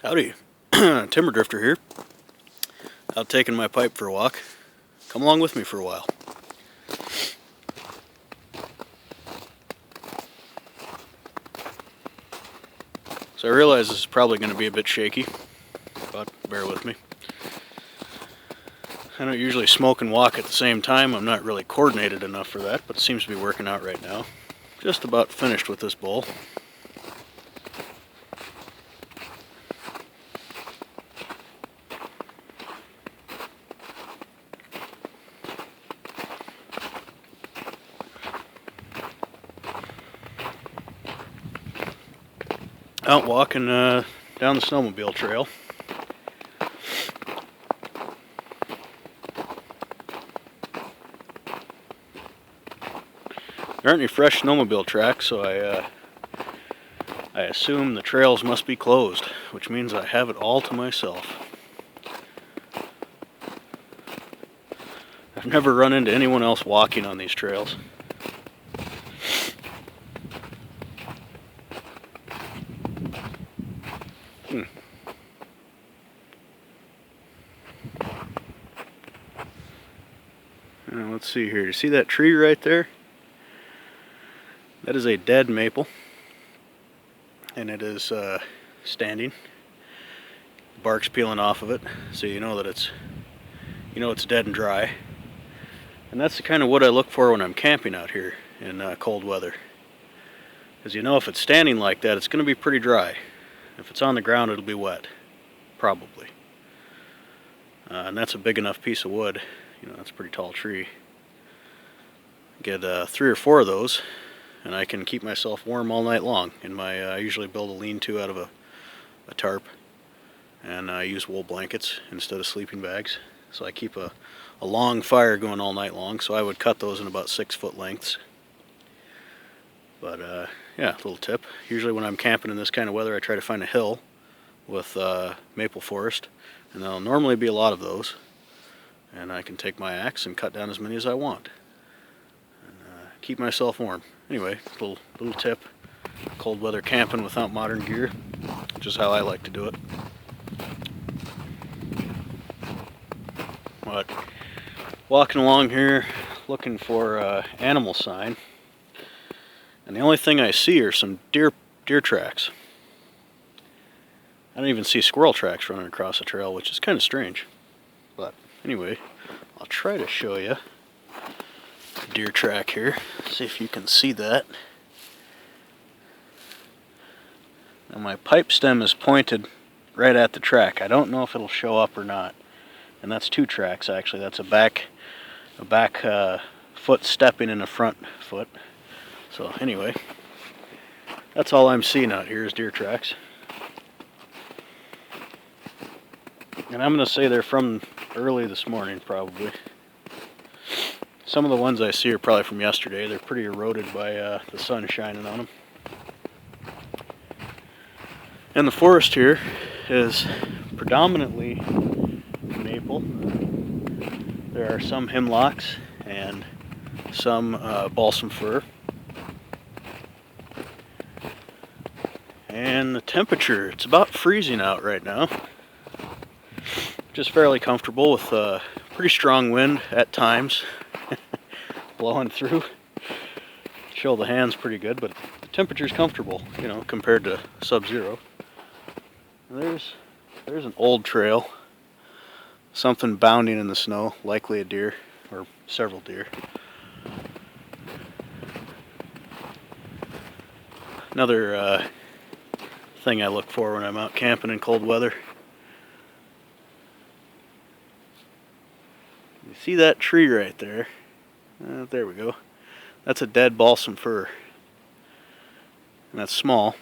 Howdy, Timber Drifter here. Out taking my pipe for a walk. Come along with me for a while. So I realize this is probably going to be a bit shaky, but bear with me. I don't usually smoke and walk at the same time. I'm not really coordinated enough for that, but it seems to be working out right now. Just about finished with this bowl. Out walking down the snowmobile trail. There aren't any fresh snowmobile tracks, so I assume the trails must be closed, which means I have it all to myself. I've never run into anyone else walking on these trails. Now, let's see here. You see that tree right there? That is a dead maple, and it is standing. The bark's peeling off of it, so you know that it's dead and dry. And that's the kind of wood I look for when I'm camping out here in cold weather. Because you know if it's standing like that, it's going to be pretty dry. If it's on the ground, it'll be wet, probably. And that's a big enough piece of wood. That's a pretty tall tree. Get 3 or 4 of those, and I can keep myself warm all night long. I usually build a lean-to out of a tarp, and I use wool blankets instead of sleeping bags. So I keep a long fire going all night long, so I would cut those in about 6-foot lengths. But yeah, little tip. Usually when I'm camping in this kind of weather, I try to find a hill with maple forest, and there'll normally be a lot of those. And I can take my axe and cut down as many as I want. And keep myself warm. Anyway, little tip. Cold weather camping without modern gear, which is how I like to do it. But walking along here looking for animal sign, and the only thing I see are some deer tracks. I don't even see squirrel tracks running across the trail, which is kind of strange. But anyway, I'll try to show you the deer track here. See if you can see that. Now my pipe stem is pointed right at the track. I don't know if it'll show up or not. And that's 2 tracks actually. That's a back foot stepping in a front foot. So anyway, that's all I'm seeing out here is deer tracks. And I'm going to say they're from early this morning, probably. Some of the ones I see are probably from yesterday. They're pretty eroded by the sun shining on them. And the forest here is predominantly maple. There are some hemlocks and some balsam fir. And the temperature, it's about freezing out right now. Just fairly comfortable with pretty strong wind at times blowing through. Chill the hands pretty good, but the temperature's comfortable, compared to sub-zero. There's an old trail, something bounding in the snow, likely a deer or several deer. Another thing I look for when I'm out camping in cold weather. You see that tree right there? There we go. That's a dead balsam fir. And that's small.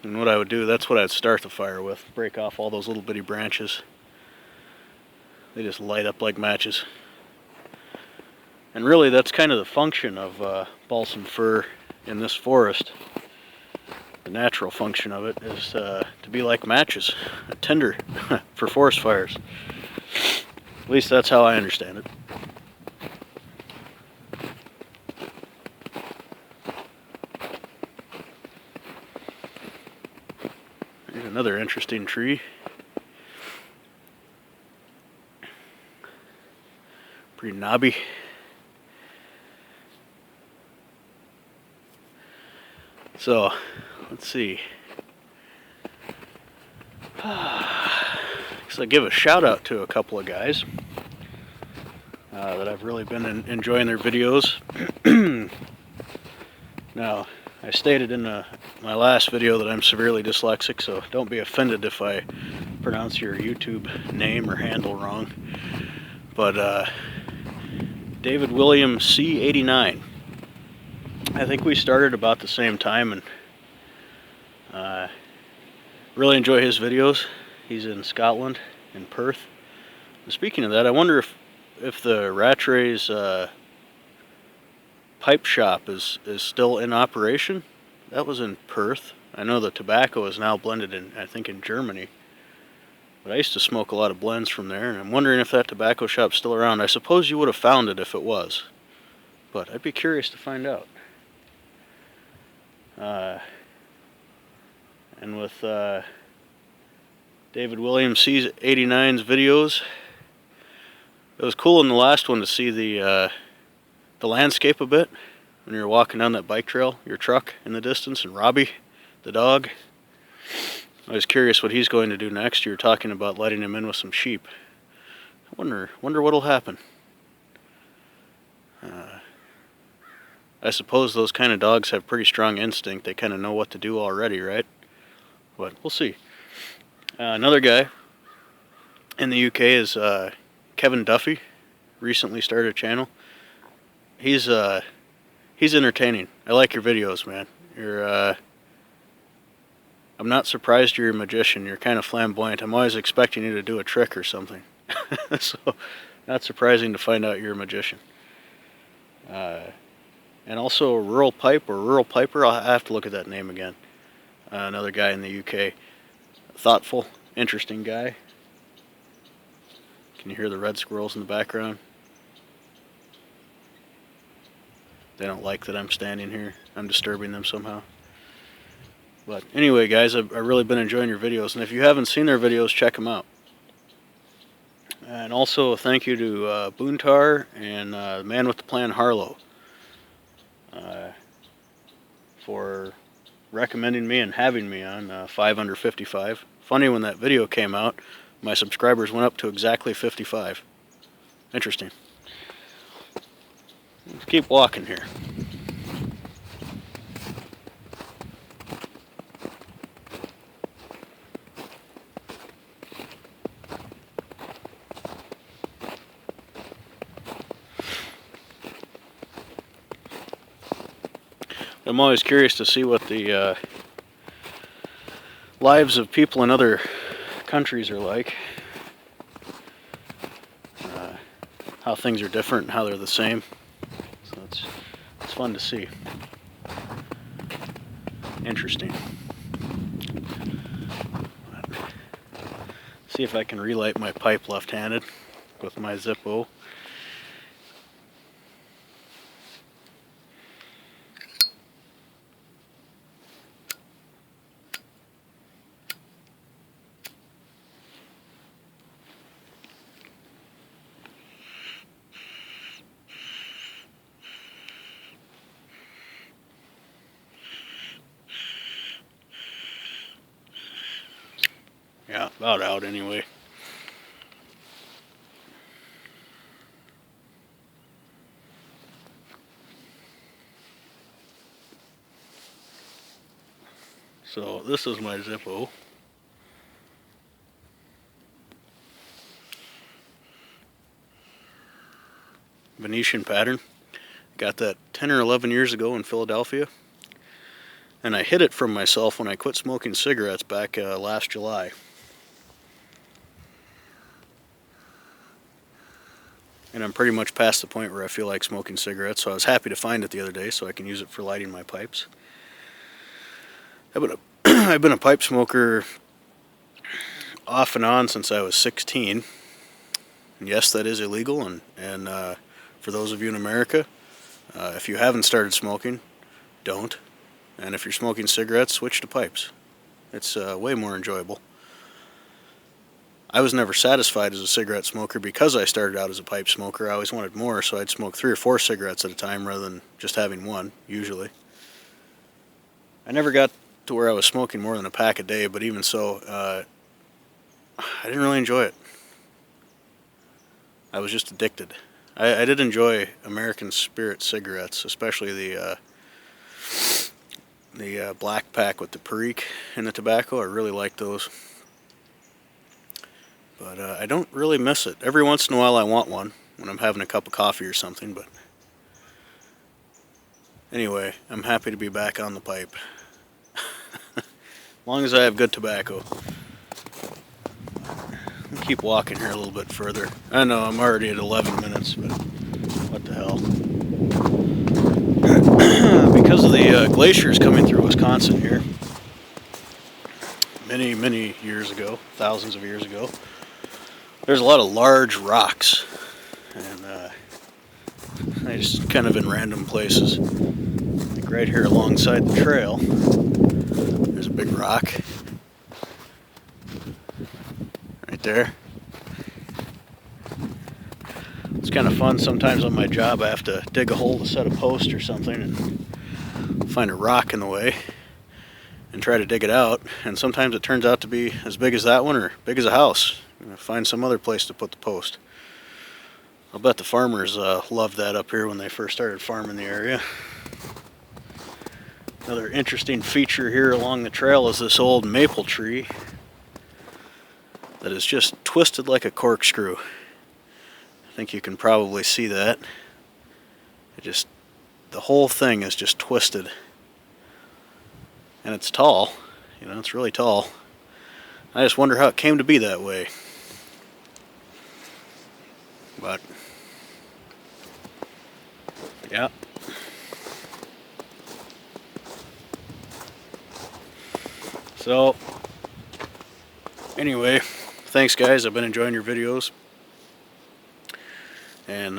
And what I would do, that's what I'd start the fire with. Break off all those little bitty branches. They just light up like matches. And really that's kind of the function of balsam fir in this forest. The natural function of it is to be like matches, a tinder for forest fires. At least that's how I understand it. Here's another interesting tree. Pretty knobby. So, let's see. So I give a shout out to a couple of guys that I've really been enjoying their videos. Now, I stated in my last video that I'm severely dyslexic, so don't be offended if I pronounce your YouTube name or handle wrong. But David William C89. I think we started about the same time, and really enjoy his videos. He's in Scotland, in Perth. And speaking of that, I wonder if the Rattray's pipe shop is still in operation. That was in Perth. I know the tobacco is now blended in, I think, in Germany. But I used to smoke a lot of blends from there, and I'm wondering if that tobacco shop's still around. I suppose you would have found it if it was, but I'd be curious to find out. And with David Williams C89's videos, it was cool in the last one to see the landscape a bit when you're walking down that bike trail, your truck in the distance, and Robbie, the dog. I was curious what he's going to do next. You were talking about letting him in with some sheep. I wonder what'll happen. I suppose those kind of dogs have pretty strong instinct. They kind of know what to do already, right? But we'll see. Another guy in the UK is Kevin Duffy. Recently started a channel. He's entertaining. I like your videos, man. I'm not surprised you're a magician. You're kind of flamboyant. I'm always expecting you to do a trick or something. So, not surprising to find out you're a magician. And also Rural Pipe or Rural Piper. I'll have to look at that name again. Another guy in the UK. Thoughtful, interesting guy. Can you hear the red squirrels in the background? They don't like that I'm standing here. I'm disturbing them somehow. But anyway, guys, I've really been enjoying your videos. And if you haven't seen their videos, check them out. And also, thank you to Boontar and the man with the plan, Harlow, for recommending me and having me on 5 Under 55. Funny, when that video came out, my subscribers went up to exactly 55. Interesting. Let's keep walking here. I'm always curious to see what the lives of people in other countries are like. How things are different and how they're the same. So it's fun to see. Interesting. See if I can relight my pipe left-handed with my Zippo. Yeah, about out anyway. So this is my Zippo. Venetian pattern. Got that 10 or 11 years ago in Philadelphia. And I hid it from myself when I quit smoking cigarettes back last July. And I'm pretty much past the point where I feel like smoking cigarettes, so I was happy to find it the other day so I can use it for lighting my pipes. I've been a pipe smoker off and on since I was 16. And yes, that is illegal, and for those of you in America, if you haven't started smoking, don't. And if you're smoking cigarettes, switch to pipes. It's way more enjoyable. I was never satisfied as a cigarette smoker because I started out as a pipe smoker. I always wanted more, so I'd smoke 3 or 4 cigarettes at a time rather than just having one, usually. I never got to where I was smoking more than a pack a day, but even so, I didn't really enjoy it. I was just addicted. I did enjoy American Spirit cigarettes, especially the black pack with the perique and the tobacco. I really liked those. But I don't really miss it. Every once in a while I want one when I'm having a cup of coffee or something. But anyway, I'm happy to be back on the pipe. As long as I have good tobacco. I'll keep walking here a little bit further. I know I'm already at 11 minutes, but what the hell. Because of the glaciers coming through Wisconsin here, many years ago, thousands of years ago, there's a lot of large rocks, and they just kind of in random places. Like right here alongside the trail, there's a big rock. Right there. It's kind of fun. Sometimes on my job I have to dig a hole to set a post or something and find a rock in the way and try to dig it out. And sometimes it turns out to be as big as that one or big as a house. Find some other place to put the post. I'll bet the farmers loved that up here when they first started farming the area. Another interesting feature here along the trail is this old maple tree that is just twisted like a corkscrew. I think you can probably see that. The whole thing is just twisted. And it's tall, you know, it's really tall. I just wonder how it came to be that way. But, yeah. So, anyway, thanks guys, I've been enjoying your videos. And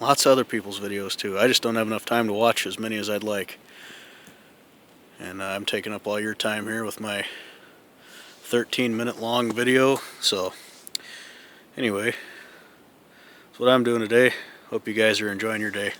lots of other people's videos too. I just don't have enough time to watch as many as I'd like. And I'm taking up all your time here with my 13-minute long video. So, anyway, that's what I'm doing today. Hope you guys are enjoying your day.